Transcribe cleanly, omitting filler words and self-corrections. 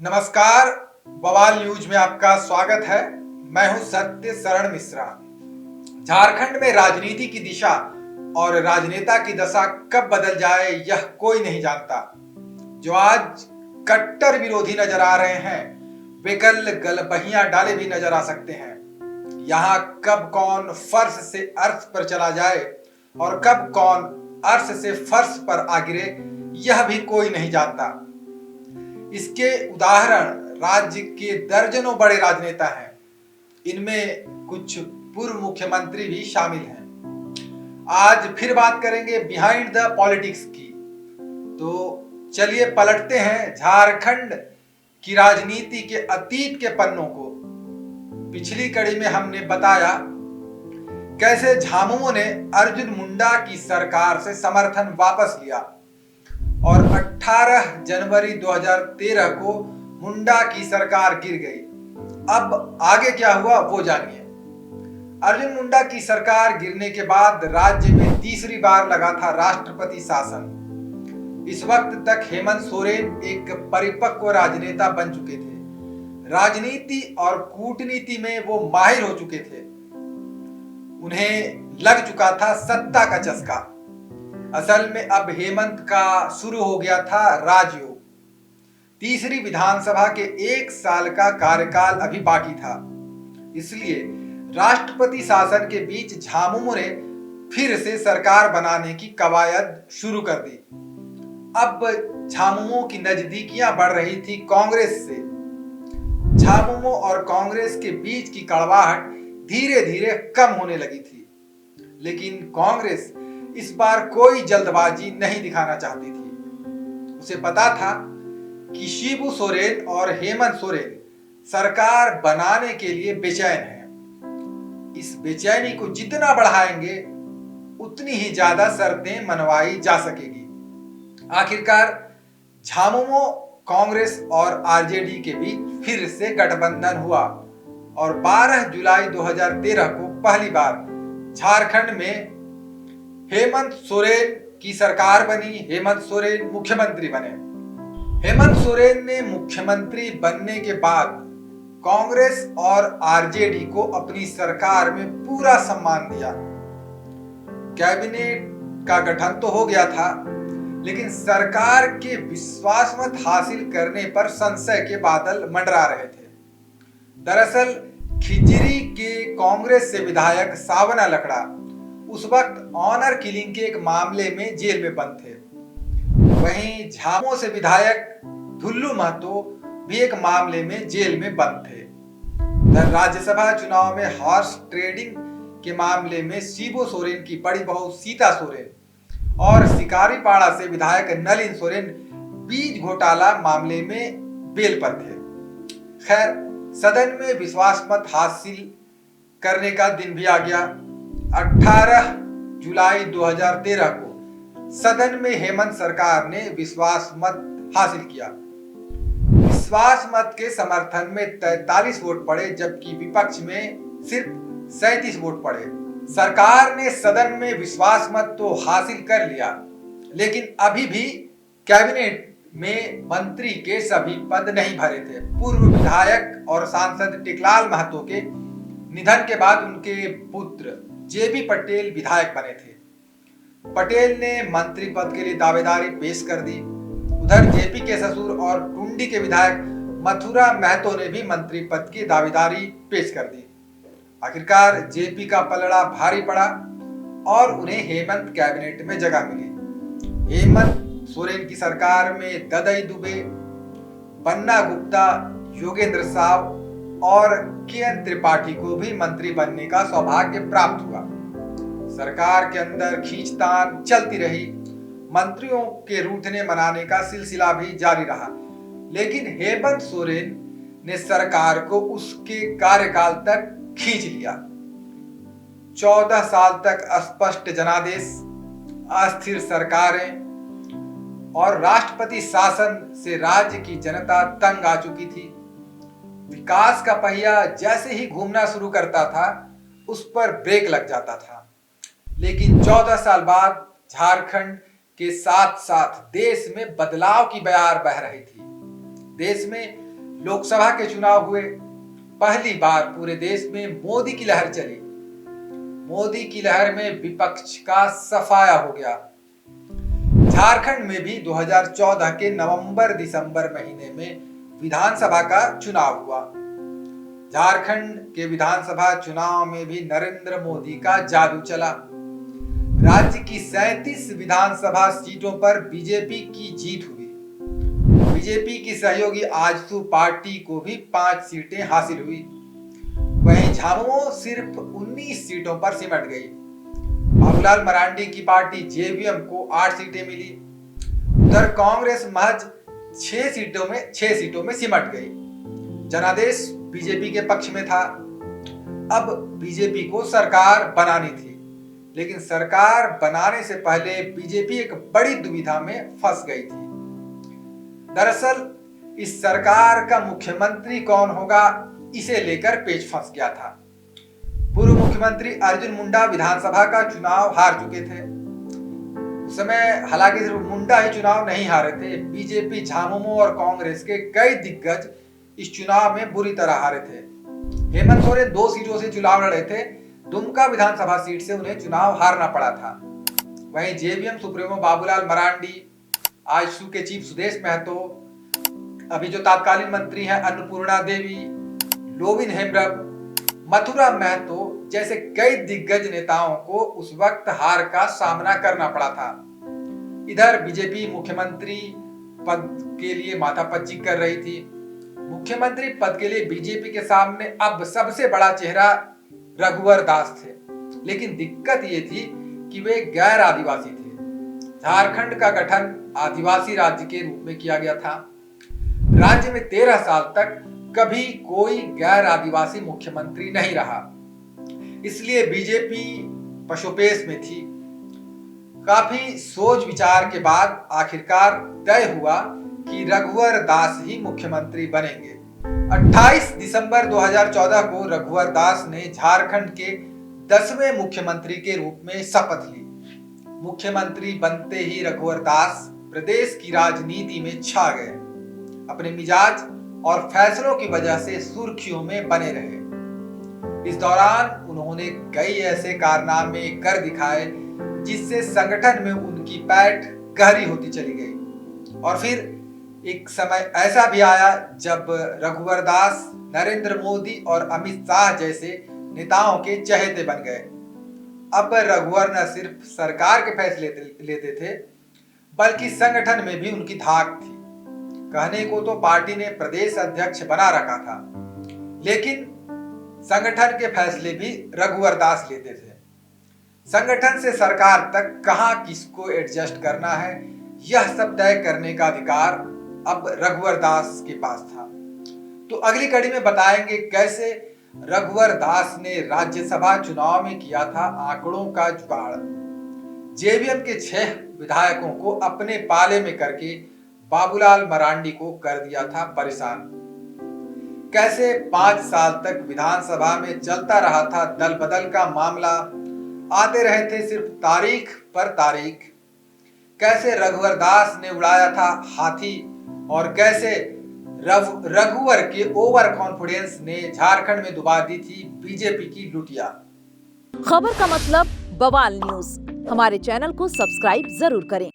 नमस्कार। बवाल न्यूज में आपका स्वागत है। मैं हूं सत्य शरण मिश्रा। झारखंड में राजनीति की दिशा और राजनेता की दशा कब बदल जाए यह कोई नहीं जानता। जो आज कट्टर विरोधी नजर आ रहे हैं वे कल गलबहियां डाले भी नजर आ सकते हैं। यहाँ कब कौन फर्श से अर्श पर चला जाए और कब कौन अर्श से फर्श पर आ गिरे यह भी कोई नहीं जानता। इसके उदाहरण राज्य के दर्जनों बड़े राजनेता हैं। इनमें कुछ पूर्व मुख्यमंत्री भी शामिल हैं। आज फिर बात करेंगे बिहाइंड द पॉलिटिक्स की। तो चलिए पलटते हैं झारखंड की राजनीति के अतीत के पन्नों को। पिछली कड़ी में हमने बताया कैसे झामुमो ने अर्जुन मुंडा की सरकार से समर्थन वापस लिया और 18 जनवरी 2013 को मुंडा की सरकार गिर गई। अब आगे क्या हुआ वो जानिए। अर्जुन मुंडा की सरकार गिरने के बाद राज्य में तीसरी बार लगा था राष्ट्रपति शासन। इस वक्त तक हेमंत सोरेन एक परिपक्व राजनेता बन चुके थे। राजनीति और कूटनीति में वो माहिर हो चुके थे। उन्हें लग चुका था सत्ता का चस्का। असल में अब हेमंत का शुरू हो गया था राजयोग। तीसरी विधानसभा के 1 साल का कार्यकाल अभी बाकी था। इसलिए राष्ट्रपति शासन के बीच झामुमो ने फिर से सरकार बनाने की कवायद शुरू कर दी। अब झामुमो की नजदीकियां बढ़ रही थी कांग्रेस से। झामुमो और कांग्रेस के बीच की कड़वाहट धीरे धीरे कम होने लगी थी। लेकिन कांग्रेस इस बार कोई जल्दबाजी नहीं दिखाना चाहती थी। उसे पता था कि शिबू सोरेन और हेमंत सोरेन सरकार बनाने के लिए बेचैन हैं। इस बेचैनी को जितना बढ़ाएंगे उतनी ही ज्यादा शर्तें मनवाई जा सकेगी। आखिरकार झामुमो कांग्रेस और आरजेडी के बीच फिर से गठबंधन हुआ और 12 जुलाई 2013 को पहली बार झारखंड में हेमंत सोरेन की सरकार बनी। हेमंत सोरेन मुख्यमंत्री बने। हेमंत सोरेन ने मुख्यमंत्री बनने के बाद कांग्रेस और आरजेडी को अपनी सरकार में पूरा सम्मान दिया। कैबिनेट का गठन तो हो गया था, लेकिन सरकार के विश्वास मत हासिल करने पर संशय के बादल मंडरा रहे थे। दरअसल खिजरी के कांग्रेस से विधायक सावना लकड़ा उस वक्त ऑनर किलिंग के एक मामले में जेल में बंद थे। वहीं झामुमो से विधायक दुल्लू महतो भी एक मामले में जेल में बंद थे। राज्यसभा चुनाव में हॉर्स ट्रेडिंग के मामले में शिबू सोरेन की बड़ी बहू सीता सोरेन और शिकारीपाड़ा से विधायक नलिन सोरेन बीज घोटाला मामले में बेल पर थे। खैर, सदन में विश्वास मत हासिल करने का दिन भी आ गया। 18 जुलाई 2013 को सदन में हेमंत सरकार ने विश्वास मत हासिल किया। विश्वास मत के समर्थन में 43 वोट पड़े, जबकि विपक्ष में सिर्फ 37 वोट पड़े। सरकार ने सदन में विश्वास मत तो हासिल कर लिया, लेकिन अभी भी कैबिनेट में मंत्री के सभी पद नहीं भरे थे। पूर्व विधायक और सांसद टिकलाल महतो के निधन के बाद उनके पुत्र जेबी पटेल विधायक बने थे। पटेल ने मंत्री पद के लिए दावेदारी पेश कर दी। उधर जेपी के ससुर और टुंडी के विधायक मथुरा महतो ने भी मंत्री पद की दावेदारी पेश कर दी। आखिरकार जेपी का पलड़ा भारी पड़ा और उन्हें हेमंत कैबिनेट में जगह मिली। हेमंत सोरेन की सरकार में ददई दुबे, बन्ना गुप्ता, योगेंद्र साव और केएन त्रिपाठी को भी मंत्री बनने का सौभाग्य प्राप्त हुआ। सरकार के अंदर खींचतान चलती रही। मंत्रियों के रूठने मनाने का सिलसिला भी जारी रहा, लेकिन हेमंत सोरेन ने सरकार को उसके कार्यकाल तक खींच लिया। 14 साल तक अस्पष्ट जनादेश, अस्थिर सरकारें और राष्ट्रपति शासन से राज्य की जनता तंग आ चुकी थी। विकास का पहिया जैसे ही घूमना शुरू करता था उस पर ब्रेक लग जाता था। लेकिन 14 साल बाद झारखंड के साथ साथ देश में बदलाव की बयार बह रही थी। देश में लोकसभा के चुनाव हुए। पहली बार पूरे देश में मोदी की लहर चली। मोदी की लहर में विपक्ष का सफाया हो गया। झारखंड में भी 2014 के नवंबर-दिसंबर महीने में विधानसभा का चुनाव हुआ। झारखंड के विधानसभा चुनाव में भी नरेंद्र मोदी का जादू चला। राज्य की 37 विधानसभा सीटों पर बीजेपी की जीत हुई। बीजेपी की सहयोगी आजसू पार्टी को भी 5 सीटें हासिल हुई। वहीं झामुमो सिर्फ 19 सीटों पर सिमट गई। बाबूलाल मरांडी की पार्टी जेवीएम को 8 सीटें मिली। उधर कांग्रेस महज 6 सीटों में सिमट गई। जनादेश बीजेपी के पक्ष में था। अब बीजेपी को सरकार बनानी थी, लेकिन सरकार बनाने से पहले बीजेपी एक बड़ी दुविधा में फंस गई थी। दरअसल इस सरकार का मुख्यमंत्री कौन होगा, इसे लेकर पेच फंस गया था। पूर्व मुख्यमंत्री अर्जुन मुंडा विधानसभा का चुनाव हार चुके थे। उस समय हालांकि सिर्फ मुंडा ही चुनाव नहीं हारे थे, बीजेपी, झामुमो और कांग्रेस के कई दिग्गज इस चुनाव में बुरी तरह हारे थे। हेमंत सोरेन 2 सीटों से चुनाव लड़े थे। दुमका विधानसभा सीट से उन्हें चुनाव हारना पड़ा था। वहीं जेवीएम सुप्रीमो बाबूलाल मरांडी, आजसू के चीफ सुदेश महतो, अभी जो तत्कालीन मंत्री हैं अन्नपूर्णा देवी, लोविन हेम्ब्रम, मथुरा महतो जैसे कई दिग्गज नेताओं को उस वक्त हार का सामना करना पड़ा था। इधर बीजेपी मुख्यमंत्री पद के लिए माथापच्ची कर रही थी। मुख्यमंत्री पद के लिए बीजेपी के सामने अब सबसे बड़ा चेहरा रघुवर दास थे, लेकिन दिक्कत ये थी कि वे गैर आदिवासी थे। झारखंड का गठन आदिवासी राज्य के रूप में किया गया था। राज्य में 13 साल तक कभी कोई गैर आदिवासी मुख्यमंत्री नहीं रहा, इसलिए बीजेपी पशुपेश में थी। काफी सोच विचार के बाद आखिरकार तय हुआ कि रघुवर दास ही मुख्यमंत्री बनेंगे। 28 दिसंबर 2014 को रघुवर दास ने झारखंड के 10वें मुख्यमंत्री के रूप में शपथ ली। मुख्यमंत्री बनते ही रघुवर दास प्रदेश की राजनीति में छा गए। अपने मिजाज और फैसलों की वजह से सुर्खियों में बने रहे। इस दौरान उन्होंने कई ऐसे कारनामे कर दिखाए जिससे संगठन में उनकी पैठ गहरी होती चली गई। और फिर एक समय ऐसा भी आया जब रघुवर दास नरेंद्र मोदी और अमित शाह जैसे नेताओं के चहेते बन गए। अब रघुवर न सिर्फ सरकार के फैसले लेते थे, बल्कि संगठन में भी उनकी धाक थी। कहने को तो पार्टी ने प्रदेश अध्यक्ष बना रखा था, लेकिन संगठन के फैसले भी रघुवर दास लेते थे। संगठन से सरकार तक कहां किसको एडजस्ट करना है, यह सब तय करने का अधिकार अब रघुवर दास के पास था। तो अगली कड़ी में बताएंगे कैसे रघुवर दास ने राज्यसभा चुनाव में किया था आंकड़ों का जुगाड़। जेवीएम के 6 विधायकों को अपने पाले में करके बाबूलाल मरांडी को कर दिया था परेशान। कैसे 5 साल तक विधानसभा में चलता रहा था दल बदल का मामला, आते रहे थे सिर्फ तारीख पर तारीख। कैसे रघुवर दास ने उड़ाया था हाथी और कैसे रघुवर के ओवर कॉन्फिडेंस ने झारखंड में डुबा दी थी बीजेपी की लुटिया। खबर का मतलब बवाल न्यूज। हमारे चैनल को सब्सक्राइब जरूर करें।